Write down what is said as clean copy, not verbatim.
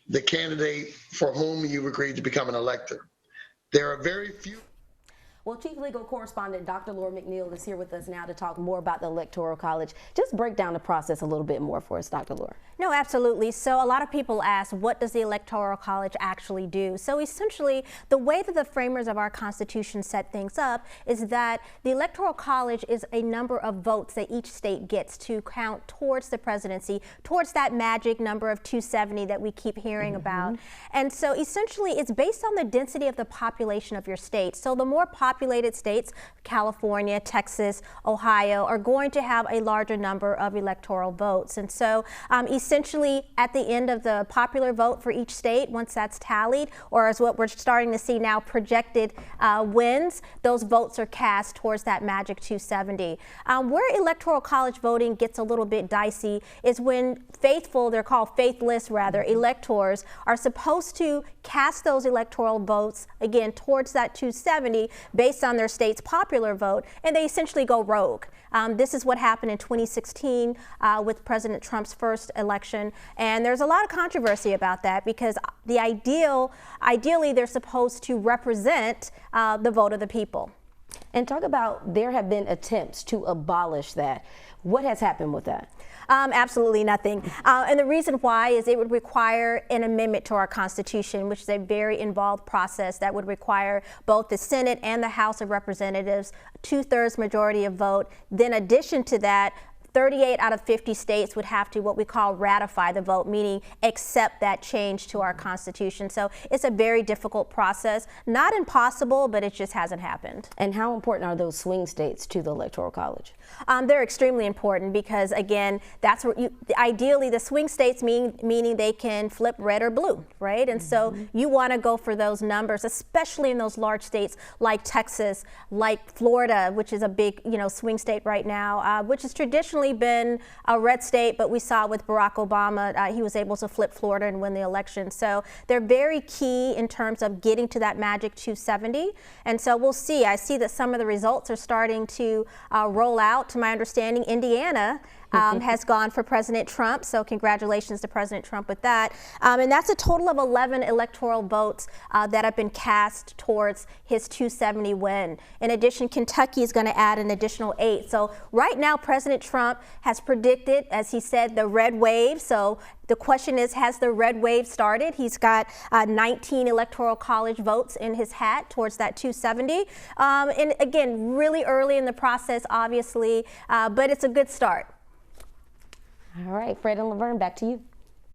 the candidate for whom you've agreed to become an elector. There are very few. Well, Chief Legal Correspondent Dr. Laura McNeal is here with us now to talk more about the Electoral College. Just break down the process a little bit more for us, Dr. Laura. No, absolutely. So a lot of people ask, what does the Electoral College actually do? So essentially, the way that the framers of our Constitution set things up is that the Electoral College is a number of votes that each state gets to count towards the presidency, towards that magic number of 270 that we keep hearing about. And so essentially, it's based on the density of the population of your state. So the more populated states, California, Texas, Ohio, are going to have a larger number of electoral votes. And so essentially at the end of the popular vote for each state, once that's tallied, or as what we're starting to see now, projected wins, those votes are cast towards that magic 270. Where Electoral College voting gets a little bit dicey is when faithful, they're called faithless rather, electors are supposed to cast those electoral votes, again, towards that 270 based on their state's popular vote, and they essentially go rogue. This is what happened in 2016 with President Trump's first election, and there's a lot of controversy about that because ideally they're supposed to represent the vote of the people. And talk about, there have been attempts to abolish that. What has happened with that? Absolutely nothing. And the reason why is it would require an amendment to our Constitution, which is a very involved process that would require both the Senate and the House of Representatives, 2/3 majority of vote. Then in addition to that, 38 out of 50 states would have to what we call ratify the vote, meaning accept that change to our Constitution. So it's a very difficult process. Not impossible, but it just hasn't happened. And how important are those swing states to the Electoral College? They're extremely important because, again, that's where ideally the swing states meaning they can flip red or blue, right? And so you want to go for those numbers, especially in those large states like Texas, like Florida, which is a big, swing state right now, which has traditionally been a red state, but we saw with Barack Obama, he was able to flip Florida and win the election. So they're very key in terms of getting to that magic 270. And so we'll see. I see that some of the results are starting to roll out. To my understanding, Indiana has gone for President Trump, so congratulations to President Trump with that. And that's a total of 11 electoral votes that have been cast towards his 270 win. In addition, Kentucky is going to add an additional 8. So right now, President Trump has predicted, as he said, the red wave. So the question is, has the red wave started? He's got 19 Electoral College votes in his hat towards that 270. And again, really early in the process, obviously, but it's a good start. All right, Fred and Laverne, back to you.